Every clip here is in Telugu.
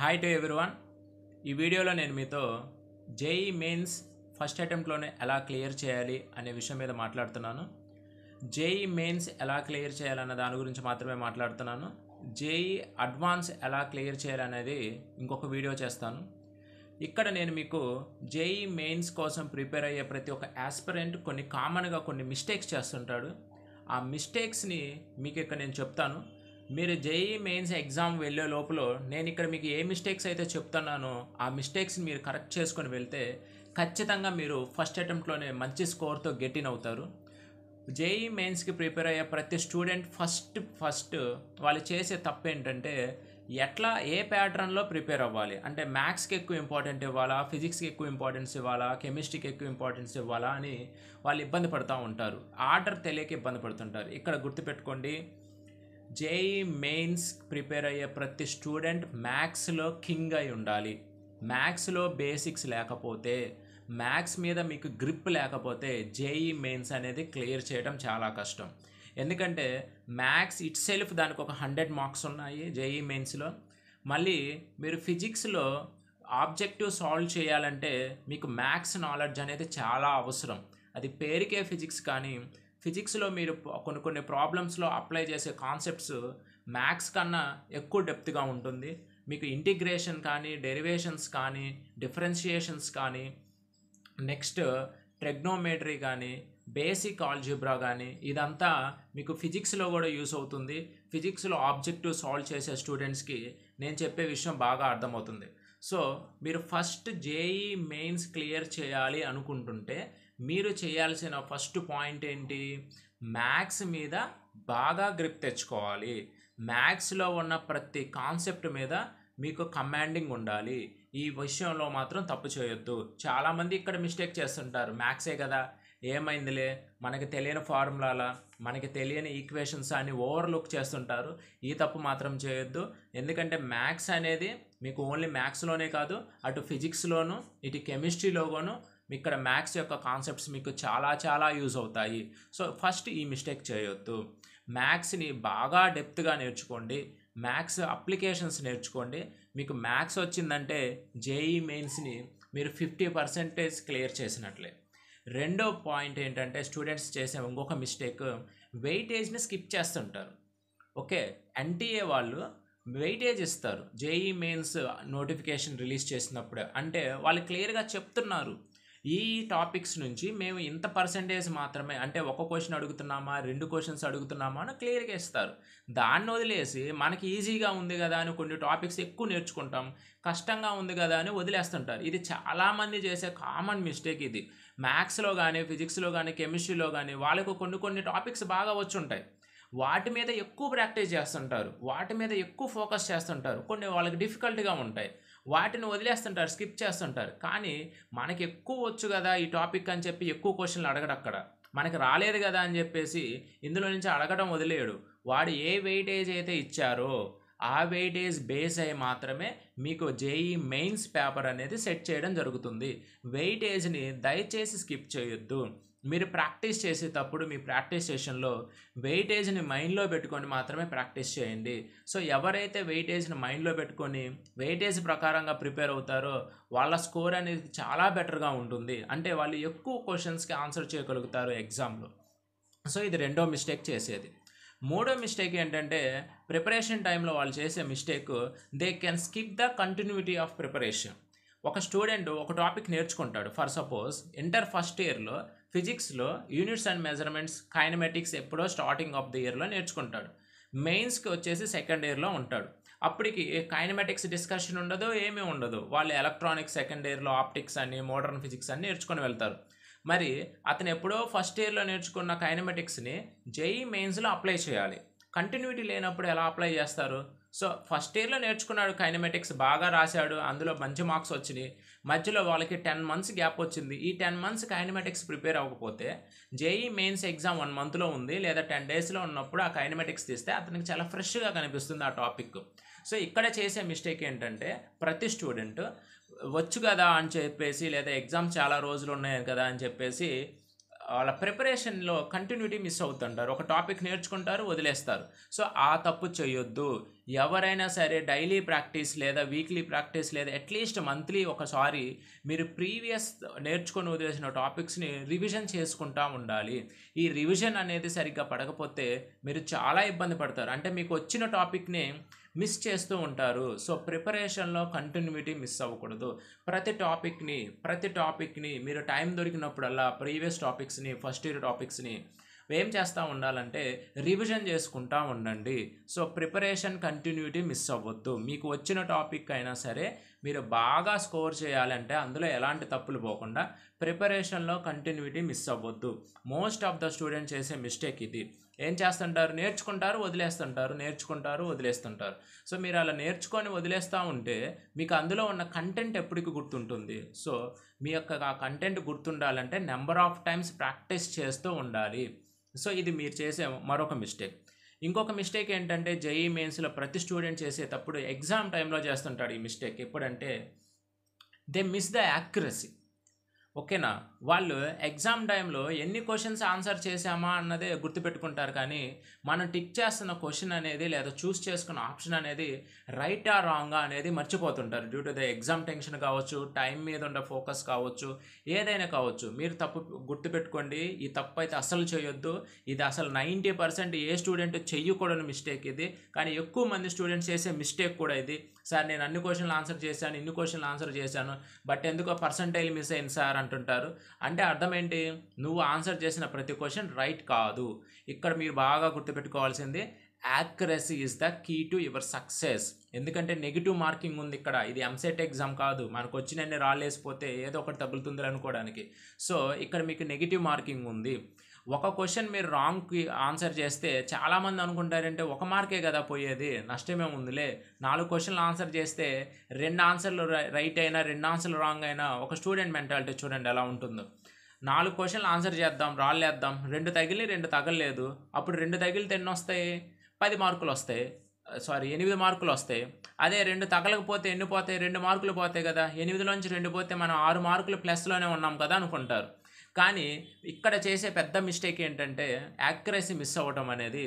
Hi to everyone. ఈ వీడియోలో నేను మీతో జేఈ మెయిన్స్ ఫస్ట్ అటెంప్ట్లోనే ఎలా క్లియర్ చేయాలి అనే విషయం మీద మాట్లాడుతున్నాను. జేఈ మెయిన్స్ ఎలా క్లియర్ చేయాలన్న దాని గురించి మాత్రమే మాట్లాడుతున్నాను. జేఈ అడ్వాన్స్ ఎలా క్లియర్ చేయాలనేది ఇంకొక వీడియో చేస్తాను. ఇక్కడ నేను మీకు జేఈ మెయిన్స్ కోసం ప్రిపేర్ అయ్యే ప్రతి ఒక్క ఆస్పిరెంట్ కామన్గా కొన్ని మిస్టేక్స్ చేస్తుంటాడు. ఆ మిస్టేక్స్ని మీకు ఇక్కడ నేను చెప్తాను. మీరు జేఈ మెయిన్స్ ఎగ్జామ్ వెళ్ళే లోపల నేను ఇక్కడ మీకు ఏ మిస్టేక్స్ అయితే చెప్తున్నానో ఆ మిస్టేక్స్ని మీరు కరెక్ట్ చేసుకొని వెళ్తే ఖచ్చితంగా మీరు ఫస్ట్ అటెంప్ట్లోనే మంచి స్కోర్తో గెట్ ఇన్ అవుతారు. జేఈ మెయిన్స్కి ప్రిపేర్ అయ్యే ప్రతి స్టూడెంట్ ఫస్ట్ వాళ్ళు చేసే తప్పు ఏంటంటే ఏ ప్యాటర్న్లో ప్రిపేర్ అవ్వాలి, అంటే మ్యాథ్స్కి ఎక్కువ ఇంపార్టెంట్ ఇవ్వాలా, ఫిజిక్స్కి ఎక్కువ ఇంపార్టెన్స్ ఇవ్వాలా, కెమిస్ట్రీకి ఎక్కువ ఇంపార్టెన్స్ ఇవ్వాలా అని వాళ్ళు ఇబ్బంది పడుతూ ఉంటారు. ఆర్డర్ తెలియక ఇబ్బంది పడుతుంటారు. ఇక్కడ గుర్తుపెట్టుకోండి, జేఈ మెయిన్స్ ప్రిపేర్ అయ్యే ప్రతి స్టూడెంట్ మ్యాథ్స్లో కింగ్ అయి ఉండాలి. మ్యాథ్స్లో బేసిక్స్ లేకపోతే, మ్యాథ్స్ మీద మీకు గ్రిప్ లేకపోతే జేఈ మెయిన్స్ అనేది క్లియర్ చేయడం చాలా కష్టం. ఎందుకంటే మ్యాథ్స్ ఇట్ సెల్ఫ్ దానికి ఒక 100 మార్క్స్ ఉన్నాయి జేఈ మెయిన్స్లో. మళ్ళీ మీరు ఫిజిక్స్లో ఆబ్జెక్టివ్ సాల్వ్ చేయాలంటే మీకు మ్యాథ్స్ నాలెడ్జ్ అనేది చాలా అవసరం. అది పేరుకే ఫిజిక్స్, కానీ ఫిజిక్స్లో మీరు కొన్ని ప్రాబ్లమ్స్లో అప్లై చేసే కాన్సెప్ట్స్ మ్యాథ్స్ కన్నా ఎక్కువ డెప్త్గా ఉంటుంది. మీకు ఇంటిగ్రేషన్ కానీ, డెరివేషన్స్ కానీ, డిఫరెన్షియేషన్స్ కానీ, నెక్స్ట్ ట్రిగ్నోమెట్రీ కానీ, బేసిక్ ఆల్జిబ్రా కానీ, ఇదంతా మీకు ఫిజిక్స్లో కూడా యూస్ అవుతుంది. ఫిజిక్స్లో ఆబ్జెక్టివ్ సాల్వ్ చేసే స్టూడెంట్స్కి నేను చెప్పే విషయం బాగా అర్థమవుతుంది. సో మీరు ఫస్ట్ జేఈ మెయిన్స్ క్లియర్ చేయాలి అనుకుంటుంటే మీరు చేయాల్సిన ఫస్ట్ పాయింట్ ఏంటి? మ్యాథ్స్ మీద బాగా గ్రిప్ తెచ్చుకోవాలి. మ్యాథ్స్లో ఉన్న ప్రతి కాన్సెప్ట్ మీద మీకు కమాండింగ్ ఉండాలి. ఈ విషయంలో మాత్రం తప్పు చేయొద్దు. చాలామంది ఇక్కడ మిస్టేక్ చేస్తుంటారు. మ్యాథ్సే కదా, ఏమైందిలే, మనకి తెలియని ఫార్ములాలా, మనకి తెలియని ఈక్వేషన్స్ అని ఓవర్లుక్ చేస్తుంటారు. ఈ తప్పు మాత్రం చేయొద్దు. ఎందుకంటే మ్యాథ్స్ అనేది మీకు ఓన్లీ మ్యాథ్స్లోనే కాదు, అటు ఫిజిక్స్లోను ఇటు కెమిస్ట్రీలోనూ ఇక్కడ మ్యాథ్స్ యొక్క కాన్సెప్ట్స్ మీకు చాలా యూజ్ అవుతాయి. సో ఫస్ట్ ఈ మిస్టేక్ చేయొద్దు. మ్యాథ్స్ని బాగా డెప్త్గా నేర్చుకోండి. మ్యాథ్స్ అప్లికేషన్స్ నేర్చుకోండి. మీకు మ్యాథ్స్ వచ్చిందంటే జేఈ మెయిన్స్ని మీరు 50% క్లియర్ చేసినట్లే. రెండో పాయింట్ ఏంటంటే స్టూడెంట్స్ చేసే ఇంకొక మిస్టేక్, వెయిటేజ్ని స్కిప్ చేస్తుంటారు. ఓకే, ఎన్టీఏ వాళ్ళు వెయిటేజ్ ఇస్తారు జేఈ మెయిన్స్ నోటిఫికేషన్ రిలీజ్ చేసినప్పుడు. అంటే వాళ్ళు క్లియర్గా చెప్తున్నారు, ఈ టాపిక్స్ నుంచి మేము ఇంత పర్సెంటేజ్ మాత్రమే, అంటే ఒక క్వశ్చన్ అడుగుతున్నామా 2 క్వశ్చన్స్ అడుగుతున్నామా అని క్లియర్గా ఇస్తారు. దాన్ని వదిలేసి మనకి ఈజీగా ఉంది కదా అని కొన్ని టాపిక్స్ ఎక్కువ నేర్చుకుంటాం, కష్టంగా ఉంది కదా అని వదిలేస్తుంటారు. ఇది చాలామంది చేసే కామన్ మిస్టేక్. ఇది మ్యాథ్స్లో కానీ, ఫిజిక్స్లో కానీ, కెమిస్ట్రీలో కానీ వాళ్ళకు కొన్ని టాపిక్స్ బాగా వచ్చి ఉంటాయి. వాటి మీద ఎక్కువ ప్రాక్టీస్ చేస్తుంటారు, వాటి మీద ఎక్కువ ఫోకస్ చేస్తుంటారు. కొన్ని వాళ్ళకి డిఫికల్ట్గా ఉంటాయి, వాటిని వదిలేస్తుంటారు, స్కిప్ చేస్తుంటారు. కానీ మనకి ఎక్కువ వచ్చు కదా ఈ టాపిక్ అని చెప్పి ఎక్కువ క్వశ్చన్లు అడగడు. అక్కడ మనకి రాలేదు కదా అని చెప్పేసి ఇందులో నుంచి అడగడం వదిలేయడు. వాడు ఏ వెయిటేజ్ అయితే ఇచ్చారో ఆ వెయిటేజ్ బేస్ అయి మాత్రమే మీకు జేఈ మెయిన్స్ పేపర్ అనేది సెట్ చేయడం జరుగుతుంది. వెయిటేజ్ని దయచేసి స్కిప్ చేయొద్దు. మీరు ప్రాక్టీస్ చేసేటప్పుడు మీ ప్రాక్టీస్ సెషన్లో వెయిటేజ్ని మైండ్లో పెట్టుకొని మాత్రమే ప్రాక్టీస్ చేయండి. సో ఎవరైతే వెయిటేజ్ని మైండ్లో పెట్టుకొని వెయిటేజ్ ప్రకారంగా ప్రిపేర్ అవుతారో వాళ్ళ స్కోర్ అనేది చాలా బెటర్గా ఉంటుంది. అంటే వాళ్ళు ఎక్కువ క్వశ్చన్స్కి ఆన్సర్ చేయగలుగుతారు ఎగ్జామ్లో. సో ఇది రెండో మిస్టేక్ చేసేది. మూడో మిస్టేక్ ఏంటంటే ప్రిపరేషన్ టైంలో వాళ్ళు చేసే mistake, they can skip the continuity of preparation. ఒక స్టూడెంట్ ఒక టాపిక్ నేర్చుకుంటాడు. ఫర్ సపోజ్ ఇంటర్ ఫస్ట్ ఇయర్లో ఫిజిక్స్లో యూనిట్స్ అండ్ మెజర్మెంట్స్, కైనమెటిక్స్ ఎప్పుడో స్టార్టింగ్ ఆఫ్ ది ఇయర్లో నేర్చుకుంటాడు. మెయిన్స్కి వచ్చేసి సెకండ్ ఇయర్లో ఉంటాడు. అప్పటికి కైనమెటిక్స్ డిస్కషన్ ఉండదు, ఏమీ ఉండదు. వాళ్ళు ఎలక్ట్రానిక్స్ సెకండ్ ఇయర్లో ఆప్టిక్స్ అని, మోడర్న్ ఫిజిక్స్ అని నేర్చుకొని వెళ్తారు. మరి అతను ఎప్పుడో ఫస్ట్ ఇయర్లో నేర్చుకున్న కైనమెటిక్స్ని జేఈ మెయిన్స్లో అప్లై చేయాలి. కంటిన్యూటీ లేనప్పుడు ఎలా అప్లై చేస్తారు? సో ఫస్ట్ ఇయర్లో నేర్చుకున్నాడు కైనమెటిక్స్, బాగా రాశాడు, అందులో మంచి మార్క్స్ వచ్చినాయి. మధ్యలో వాళ్ళకి 10 months గ్యాప్ వచ్చింది. ఈ 10 months కైనమెటిక్స్ ప్రిపేర్ అవ్వకపోతే జేఈ మెయిన్స్ ఎగ్జామ్ 1 monthలో ఉంది లేదా 10 daysలో ఉన్నప్పుడు ఆ కైనమెటిక్స్ తీస్తే అతనికి చాలా ఫ్రెష్గా కనిపిస్తుంది ఆ టాపిక్. సో ఇక్కడ చేసే మిస్టేక్ ఏంటంటే ప్రతి స్టూడెంట్ వచ్చు కదా అని చెప్పేసి, లేదా ఎగ్జామ్ చాలా రోజులు ఉన్నాయి కదా అని చెప్పేసి వాళ్ళ ప్రిపరేషన్లో కంటిన్యూటీ మిస్ అవుతుంటారు. ఒక టాపిక్ నేర్చుకుంటారు, వదిలేస్తారు. సో ఆ తప్పు చేయొద్దు. ఎవరైనా సరే డైలీ ప్రాక్టీస్ లేదా వీక్లీ ప్రాక్టీస్ లేదా అట్లీస్ట్ మంత్లీ ఒకసారి మీరు ప్రీవియస్ నేర్చుకొని వదిలేసిన టాపిక్స్ని రివిజన్ చేసుకుంటూ ఉండాలి. ఈ రివిజన్ అనేది సరిగ్గా పడకపోతే మీరు చాలా ఇబ్బంది పడతారు. అంటే మీకు వచ్చిన టాపిక్ని మిస్ చేస్తూ ఉంటారు. సో ప్రిపరేషన్లో కంటిన్యూటీ మిస్ అవ్వకూడదు. ప్రతి టాపిక్ని మీరు టైం దొరికినప్పుడల్లా ప్రీవియస్ టాపిక్స్ని, ఫస్ట్ ఇయర్ టాపిక్స్ని ఏం చేస్తూ ఉండాలంటే రివిజన్ చేసుకుంటూ ఉండండి. సో ప్రిపరేషన్ కంటిన్యూటీ మిస్ అవ్వద్దు. మీకు వచ్చిన టాపిక్ అయినా సరే మీరు బాగా స్కోర్ చేయాలంటే అందులో ఎలాంటి తప్పులు పోకుండా ప్రిపరేషన్లో కంటిన్యూటీ మిస్ అవ్వద్దు. మోస్ట్ ఆఫ్ ద స్టూడెంట్స్ చేసే మిస్టేక్ ఇది. ఏం చేస్తుంటారు, నేర్చుకుంటారు వదిలేస్తుంటారు. సో మీరు అలా నేర్చుకొని వదిలేస్తూ ఉంటే మీకు అందులో ఉన్న కంటెంట్ ఎప్పటికీ గుర్తుంటుంది. సో మీ యొక్క ఆ కంటెంట్ గుర్తుండాలంటే నెంబర్ ఆఫ్ టైమ్స్ ప్రాక్టీస్ చేస్తూ ఉండాలి. సో ఇది మీరు చేసే మరొక మిస్టేక్. ఇంకొక మిస్టేక్ ఏంటంటే జేఈ మెయిన్స్లో ప్రతి స్టూడెంట్ చేసేటప్పుడు ఎగ్జామ్ టైంలో చేస్తుంటాడు ఈ మిస్టేక్. ఎప్పుడంటే దే మిస్ ద యాక్యురసీ. ఓకేనా, వాళ్ళు ఎగ్జామ్ టైంలో ఎన్ని క్వశ్చన్స్ ఆన్సర్ చేసామా అన్నదే గుర్తుపెట్టుకుంటారు, కానీ మనం టిక్ చేస్తున్న క్వశ్చన్ అనేది లేదా చూస్ చేసుకున్న ఆప్షన్ అనేది రైటా రాంగా అనేది మర్చిపోతుంటారు. Due to the exam tension కావచ్చు, టైం మీద ఉండే ఫోకస్ కావచ్చు, ఏదైనా కావచ్చు. మీరు తప్పు గుర్తుపెట్టుకోండి, ఈ తప్పు అయితే అసలు చేయొద్దు. ఇది అసలు 90% ఏ స్టూడెంట్ చెయ్యకూడని మిస్టేక్ ఇది. కానీ ఎక్కువ మంది స్టూడెంట్స్ చేసే మిస్టేక్ కూడా ఇది. సార్ నేను అన్ని క్వశ్చన్లు ఆన్సర్ చేశాను, ఇన్ని క్వశ్చన్లు ఆన్సర్ చేశాను, బట్ ఎందుకో పర్సంటైల్ మిస్ అయింది సార్ అంటుంటారు. అంటే అర్థం ఏంటి, నువ్వు ఆన్సర్ చేసిన ప్రతి క్వశ్చన్ రైట్ కాదు. ఇక్కడ మీరు బాగా గుర్తుపెట్టుకోవాల్సింది accuracy is the key to your success. ఎందుకంటే నెగిటివ్ మార్కింగ్ ఉంది ఇక్కడ. ఇది ఎంసెట్ ఎగ్జామ్ కాదు, మనకు వచ్చినన్ని రాళ్ళేసిపోతే ఏదో ఒకటి తగులుతుంది అనుకోవడానికి. సో ఇక్కడ మీకు నెగిటివ్ మార్కింగ్ ఉంది. ఒక క్వశ్చన్ మీరు రాంగ్కి ఆన్సర్ చేస్తే చాలామంది అనుకుంటారంటే ఒక మార్కే కదా పోయేది, నష్టమే ఉందిలే. 4 క్వశ్చన్లు ఆన్సర్ చేస్తే 2 ఆన్సర్లు రైట్ అయినా 2 ఆన్సర్లు రాంగ్ అయినా ఒక స్టూడెంట్ మెంటాలిటీ చూడండి ఎలా ఉంటుందో. 4 క్వశ్చన్లు ఆన్సర్ చేద్దాం, రాళ్ళేద్దాం, 2 తగిలి 2 తగలలేదు. అప్పుడు 2 తగిలితే ఎన్ని వస్తాయి, 10 మార్కులు వస్తాయి. 8 మార్కులు వస్తాయి. అదే 2 తగలకపోతే ఎన్ని పోతాయి, 2 మార్కులు పోతాయి కదా. 8లోంచి 2 పోతే మనం 6 మార్కులు ప్లస్లోనే ఉన్నాం కదా అనుకుంటారు. కానీ ఇక్కడ చేసే పెద్ద మిస్టేక్ ఏంటంటే యాక్యురసీ మిస్ అవ్వటం అనేది.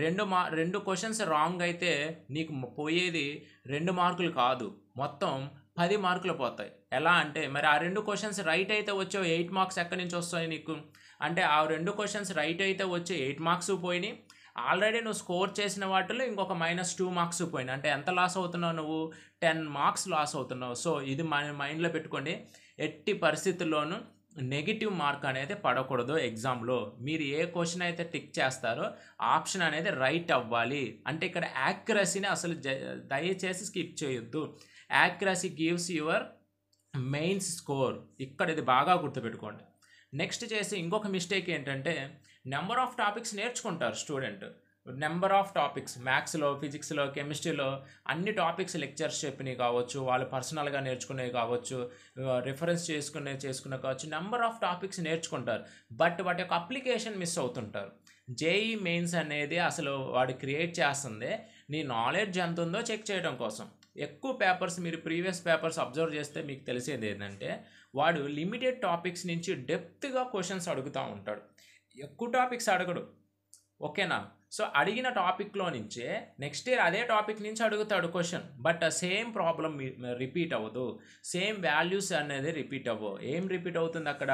2 క్వశ్చన్స్ రాంగ్ అయితే నీకు పోయేది 2 మార్కులు కాదు, మొత్తం 10 మార్కులు పోతాయి. ఎలా అంటే మరి ఆ 2 క్వశ్చన్స్ రైట్ అయితే వచ్చే 8 మార్క్స్ ఎక్కడి నుంచి వస్తాయి నీకు? అంటే ఆ 2 క్వశ్చన్స్ రైట్ అయితే వచ్చే 8 మార్క్స్ పోయినాయి. ఆల్రెడీ నువ్వు స్కోర్ చేసిన వాటిలో ఇంకొక -2 మార్క్స్ పోయినాయి. అంటే ఎంత లాస్ అవుతున్నావు నువ్వు? 10 మార్క్స్ లాస్ అవుతున్నావు. సో ఇది మైండ్లో పెట్టుకోండి. ఎట్టి పరిస్థితుల్లోనూ నెగిటివ్ మార్క్ అనేది పడకూడదు ఎగ్జామ్లో. మీరు ఏ క్వశ్చన్ అయితే టిక్ చేస్తారో ఆప్షన్ అనేది రైట్ అవ్వాలి. అంటే ఇక్కడ యాక్యురసీని అసలు దయచేసి స్కిప్ చేయొద్దు. Accuracy gives your mains score. ఇక్కడ ఇది బాగా గుర్తుపెట్టుకోండి. నెక్స్ట్ చేసి ఇంకొక మిస్టేక్ ఏంటంటే నెంబర్ ఆఫ్ టాపిక్స్ నేర్చుకుంటారు స్టూడెంట్. నెంబర్ ఆఫ్ టాపిక్స్ మ్యాథ్స్లో, ఫిజిక్స్లో, కెమిస్ట్రీలో అన్ని టాపిక్స్ లెక్చర్స్ చెప్పినవి కావచ్చు, వాళ్ళు పర్సనల్గా నేర్చుకునేవి కావచ్చు, రిఫరెన్స్ చేసుకునే కావచ్చు, నెంబర్ ఆఫ్ టాపిక్స్ నేర్చుకుంటారు. బట్ వాటి యొక్క అప్లికేషన్ మిస్ అవుతుంటారు. జేఈ మెయిన్స్ అనేది అసలు వాడు క్రియేట్ చేస్తుంది నీ నాలెడ్జ్ ఎంత ఉందో చెక్ చేయడం కోసం. ఎక్కువ పేపర్స్ మీరు ప్రీవియస్ పేపర్స్ అబ్జర్వ్ చేస్తే మీకు తెలిసేది ఏంటంటే వాడు లిమిటెడ్ టాపిక్స్ నుంచి డెప్త్గా క్వశ్చన్స్ అడుగుతూ ఉంటాడు, ఎక్కువ టాపిక్స్ అడగడు. ఓకేనా, సో అడిగిన టాపిక్లో నుంచే నెక్స్ట్ ఇయర్ అదే టాపిక్ నుంచి అడుగుతాడు question. But same problem repeat అవ్వదు, సేమ్ వాల్యూస్ అనేది రిపీట్ అవ్వవు. ఏం రిపీట్ అవుతుంది అక్కడ?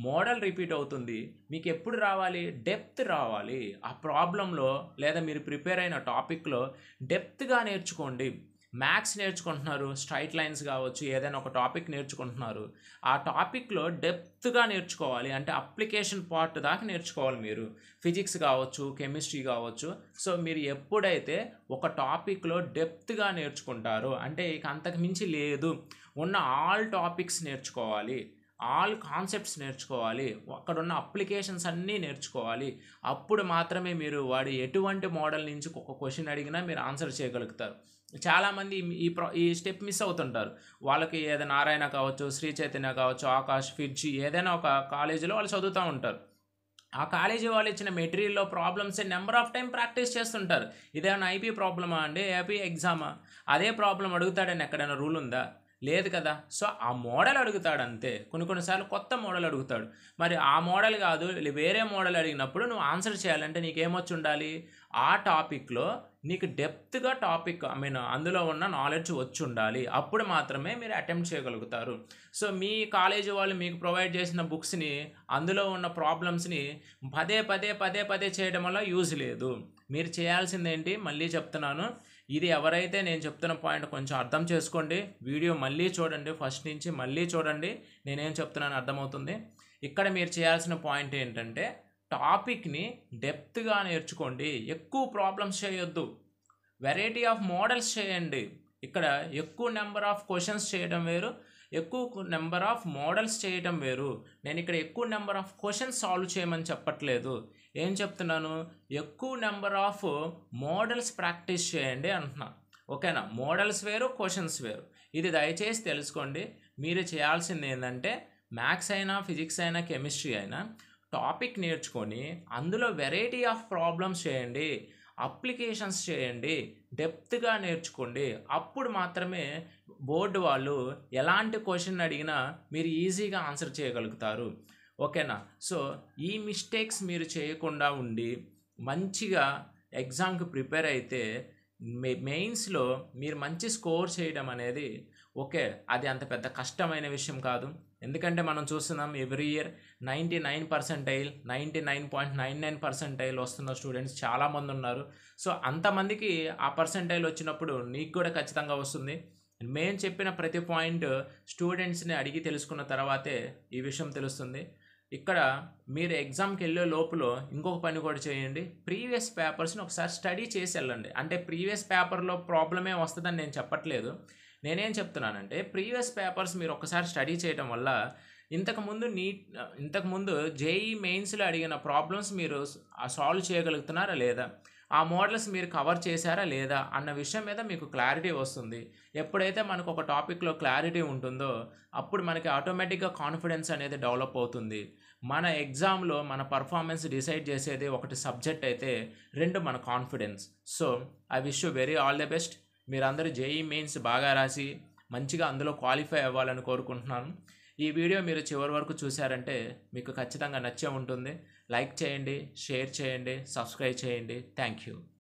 మోడల్ రిపీట్ అవుతుంది. మీకు ఎప్పుడు రావాలి? డెప్త్ రావాలి ఆ ప్రాబ్లంలో, లేదా మీరు ప్రిపేర్ అయిన టాపిక్లో డెప్త్గా నేర్చుకోండి. మ్యాథ్స్ నేర్చుకుంటున్నారు, స్ట్రైట్ లైన్స్ కావచ్చు, ఏదైనా ఒక టాపిక్ నేర్చుకుంటున్నారు, ఆ టాపిక్లో డెప్త్గా నేర్చుకోవాలి. అంటే అప్లికేషన్ పార్ట్ దాకా నేర్చుకోవాలి మీరు. ఫిజిక్స్ కావచ్చు, కెమిస్ట్రీ కావచ్చు. సో మీరు ఎప్పుడైతే ఒక టాపిక్లో డెప్త్గా నేర్చుకుంటారో, అంటే ఇక అంతకు మించి లేదు, ఉన్న ఆల్ టాపిక్స్ నేర్చుకోవాలి, ఆల్ కాన్సెప్ట్స్ నేర్చుకోవాలి, అక్కడ ఉన్న అప్లికేషన్స్ అన్నీ నేర్చుకోవాలి. అప్పుడు మాత్రమే మీరు వాడు ఎటువంటి మోడల్ నుంచి ఒక క్వశ్చన్ అడిగినా మీరు ఆన్సర్ చేయగలుగుతారు. చాలామంది ఈ స్టెప్ మిస్ అవుతుంటారు. వాళ్ళకి ఏదైనా నారాయణ కావచ్చు, శ్రీ చైతన్య కావచ్చు, ఆకాష్, ఫిడ్జి ఏదైనా ఒక కాలేజీలో వాళ్ళు చదువుతూ ఉంటారు. ఆ కాలేజీ వాళ్ళు ఇచ్చిన మెటీరియల్లో problems number of time practice చేస్తుంటారు. ఇదేమైనా ఐపీ ప్రాబ్లమా అండి, ఏపీ ఎగ్జామా? అదే ప్రాబ్లం అడుగుతాడని ఎక్కడైనా రూల్ ఉందా? లేదు కదా. సో ఆ మోడల్ అడుగుతాడు అంతే. కొన్నిసార్లు కొత్త మోడల్ అడుగుతాడు. మరి ఆ మోడల్ కాదు వేరే మోడల్ అడిగినప్పుడు నువ్వు ఆన్సర్ చేయాలంటే నీకేమొచ్చి ఉండాలి? ఆ టాపిక్లో నీకు డెప్త్గా టాపిక్ అందులో ఉన్న నాలెడ్జ్ వచ్చి ఉండాలి. అప్పుడు మాత్రమే మీరు అటెంప్ట్ చేయగలుగుతారు. సో మీ కాలేజీ వాళ్ళు మీకు ప్రొవైడ్ చేసిన బుక్స్ని, అందులో ఉన్న ప్రాబ్లమ్స్ని పదే పదే పదే పదే చేయడం వల్ల యూజ్ లేదు. మీరు చేయాల్సింది ఏంటి, మళ్ళీ చెప్తున్నాను, ఇది ఎవరైతే నేను చెప్తున్న పాయింట్ కొంచెం అర్థం చేసుకోండి, వీడియో మళ్ళీ చూడండి, ఫస్ట్ నుంచి మళ్ళీ చూడండి, నేనేం చెప్తున్నాను అర్థమవుతుంది. ఇక్కడ మీరు చేయాల్సిన పాయింట్ ఏంటంటే టాపిక్ని డెప్త్గా నేర్చుకోండి. ఎక్కువ ప్రాబ్లమ్స్ చేయొద్దు, వెరైటీ ఆఫ్ మోడల్స్ చేయండి. ఇక్కడ ఎక్కువ నెంబర్ ఆఫ్ క్వశ్చన్స్ చేయడం వేరు, ఎక్కువ నెంబర్ ఆఫ్ మోడల్స్ చేయడం వేరు. నేను ఇక్కడ ఎక్కువ నెంబర్ ఆఫ్ క్వశ్చన్స్ సాల్వ్ చేయమని చెప్పట్లేదు. ఏం చెప్తున్నాను, ఎక్కువ నెంబర్ ఆఫ్ మోడల్స్ ప్రాక్టీస్ చేయండి అంటున్నా. ఓకేనా? మోడల్స్ వేరు, క్వశ్చన్స్ వేరు. ఇది దయచేసి తెలుసుకోండి. మీరు చేయాల్సింది ఏంటంటే మ్యాథ్స్ అయినా, ఫిజిక్స్ అయినా, కెమిస్ట్రీ అయినా టాపిక్ నేర్చుకొని అందులో వెరైటీ ఆఫ్ ప్రాబ్లమ్స్ చేయండి, అప్లికేషన్స్ చేయండి, డెప్త్గా నేర్చుకోండి. అప్పుడు మాత్రమే బోర్డు వాళ్ళు ఎలాంటి క్వశ్చన్ అడిగినా మీరు ఈజీగా ఆన్సర్ చేయగలుగుతారు. ఓకేనా? సో ఈ మిస్టేక్స్ మీరు చేయకుండా ఉండి మంచిగా ఎగ్జామ్కి ప్రిపేర్ అయితే మెయిన్స్లో మీరు మంచి స్కోర్ చేయడం అనేది ఓకే, అది అంత పెద్ద కష్టమైన విషయం కాదు. ఎందుకంటే మనం చూస్తున్నాం ఎవ్రీ ఇయర్ 99%, 99.99% వస్తున్న స్టూడెంట్స్ చాలామంది ఉన్నారు. సో అంతమందికి ఆ పర్సెంటైల్ వచ్చినప్పుడు నీకు కూడా ఖచ్చితంగా వస్తుంది. మేము చెప్పిన ప్రతి పాయింట్ స్టూడెంట్స్ని అడిగి తెలుసుకున్న తర్వాతే ఈ విషయం తెలుస్తుంది. ఇక్కడ మీరు ఎగ్జామ్కి వెళ్ళే లోపల ఇంకొక పని కూడా చేయండి, ప్రీవియస్ పేపర్స్ని ఒకసారి స్టడీ చేసి వెళ్ళండి. అంటే ప్రీవియస్ పేపర్లో ప్రాబ్లమే వస్తుందని నేను చెప్పట్లేదు. నేనేం చెప్తున్నానంటే ప్రీవియస్ పేపర్స్ మీరు ఒకసారి స్టడీ చేయడం వల్ల ఇంతకుముందు జేఈ మెయిన్స్లో అడిగిన ప్రాబ్లమ్స్ మీరు సాల్వ్ చేయగలుగుతున్నారా లేదా, ఆ మోడల్స్ మీరు కవర్ చేశారా లేదా అన్న విషయం మీద మీకు క్లారిటీ వస్తుంది. ఎప్పుడైతే మనకు ఒక టాపిక్లో క్లారిటీ ఉంటుందో అప్పుడు మనకి ఆటోమేటిక్గా కాన్ఫిడెన్స్ అనేది డెవలప్ అవుతుంది. మన ఎగ్జామ్లో మన పర్ఫార్మెన్స్ డిసైడ్ చేసేది ఒకటి సబ్జెక్ట్ అయితే, రెండు మన confidence. So I wish you very all the best. మీరందరూ జేఈ మెయిన్స్ బాగా రాసి మంచిగా అందులో క్వాలిఫై అవ్వాలని కోరుకుంటున్నాను. ఈ వీడియో మీరు చివరి వరకు చూశారంటే మీకు ఖచ్చితంగా నచ్చే ఉంటుంది. లైక్ చేయండి, షేర్ చేయండి, సబ్స్క్రైబ్ చేయండి. Thank you.